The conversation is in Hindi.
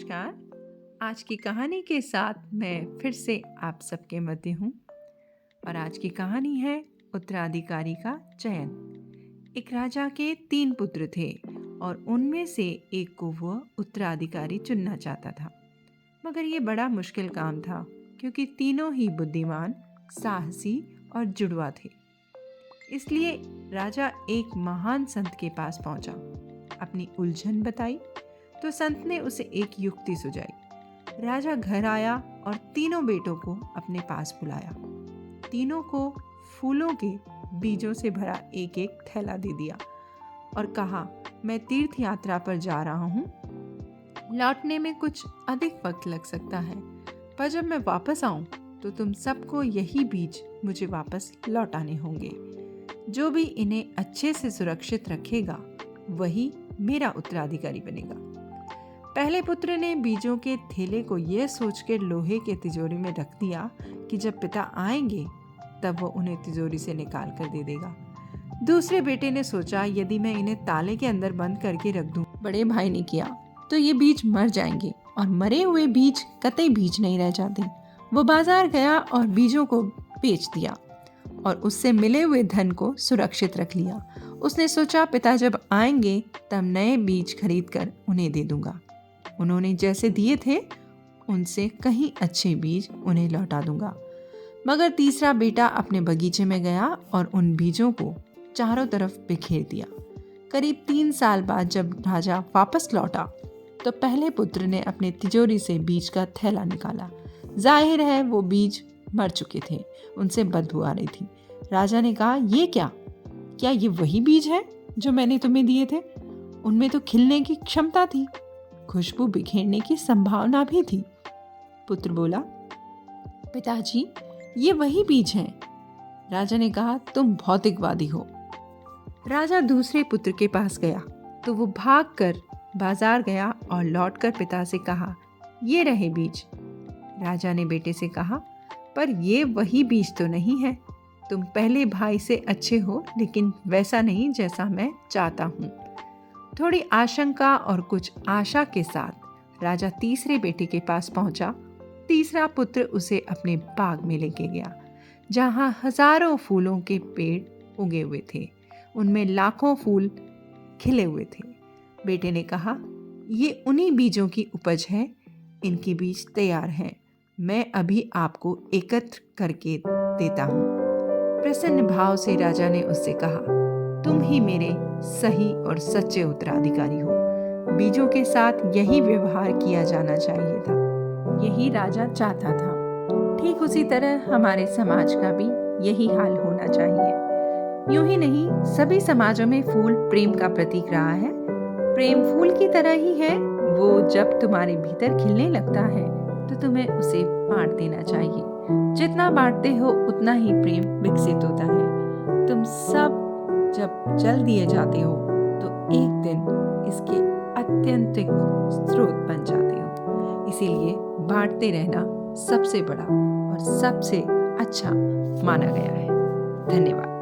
नमस्कार। आज की कहानी के साथ मैं फिर से आप सबके मध्य हूँ और आज की कहानी है उत्तराधिकारी का चयन। एक राजा के 3 पुत्र थे और उनमें से एक को वह उत्तराधिकारी चुनना चाहता था, मगर ये बड़ा मुश्किल काम था क्योंकि तीनों ही बुद्धिमान, साहसी और जुड़वा थे। इसलिए राजा एक महान संत के पास पहुंचा, अपनी उलझन बताई तो संत ने उसे एक युक्ति सुझाई। राजा घर आया और तीनों बेटों को अपने पास बुलाया। तीनों को फूलों के बीजों से भरा एक एक थैला दे दिया और कहा, मैं तीर्थ यात्रा पर जा रहा हूँ, लौटने में कुछ अधिक वक्त लग सकता है, पर जब मैं वापस आऊं तो तुम सबको यही बीज मुझे वापस लौटाने होंगे। जो भी इन्हें अच्छे से सुरक्षित रखेगा वही मेरा उत्तराधिकारी बनेगा। पहले पुत्र ने बीजों के थैले को यह सोचकर लोहे के तिजोरी में रख दिया कि जब पिता आएंगे तब वो उन्हें तिजोरी से निकाल कर दे देगा। दूसरे बेटे ने सोचा, यदि मैं इन्हें ताले के अंदर बंद करके रख दूं, बड़े भाई ने किया तो ये बीज मर जाएंगे और मरे हुए बीज कतई बीज नहीं रह जाते। वो बाजार गया और बीजों को बेच दिया और उससे मिले हुए धन को सुरक्षित रख लिया। उसने सोचा, पिता जब आएंगे तब नए बीज खरीद कर उन्हें दे दूंगा। उन्होंने जैसे दिए थे उनसे कहीं अच्छे बीज उन्हें लौटा दूंगा। मगर तीसरा बेटा अपने बगीचे में गया और उन बीजों को चारों तरफ बिखेर दिया। करीब 3 साल बाद जब राजा वापस लौटा तो पहले पुत्र ने अपने तिजोरी से बीज का थैला निकाला। जाहिर है वो बीज मर चुके थे, उनसे बदबू आ रही थी। राजा ने कहा, ये क्या ये वही बीज है जो मैंने तुम्हें दिए थे? उनमें तो खिलने की क्षमता थी, खुशबू बिखेरने की संभावना भी थी। पुत्र बोला, पिताजी ये वही बीज हैं। राजा ने कहा, तुम भौतिकवादी हो। राजा दूसरे पुत्र के पास गया तो वो भागकर बाजार गया और लौटकर पिता से कहा, ये रहे बीज। राजा ने बेटे से कहा, पर ये वही बीज तो नहीं है। तुम पहले भाई से अच्छे हो, लेकिन वैसा नहीं जैसा मैं चाहता हूँ। थोड़ी आशंका और कुछ आशा के साथ राजा तीसरे बेटे के पास पहुंचा। तीसरा पुत्र उसे अपने बाग में लेके गया, जहां हजारों फूलों के पेड़ उगे हुए थे। उनमें लाखों फूल खिले हुए थे। बेटे ने कहा, ये उन्हीं बीजों की उपज है, इनके बीज तैयार हैं, मैं अभी आपको एकत्र करके देता हूँ। प्रसन्न भाव से राजा ने उससे कहा, तुम ही मेरे सही और सच्चे उत्तराधिकारी हो। बीजों के साथ यही व्यवहार किया जाना चाहिए था, यही राजा चाहता था। ठीक उसी तरह हमारे समाज का भी यही हाल होना चाहिए। यूं ही नहीं, सभी समाजों में फूल प्रेम का प्रतीक रहा है। प्रेम फूल की तरह ही है, वो जब तुम्हारे भीतर खिलने लगता है तो तुम्हें उसे बांट देना चाहिए। जितना बांटते हो उतना ही प्रेम विकसित होता है। तुम सब जब जल दिए जाते हो तो एक दिन इसके अत्यंतिक स्रोत बन जाते हो। इसीलिए बांटते रहना सबसे बड़ा और सबसे अच्छा माना गया है। धन्यवाद।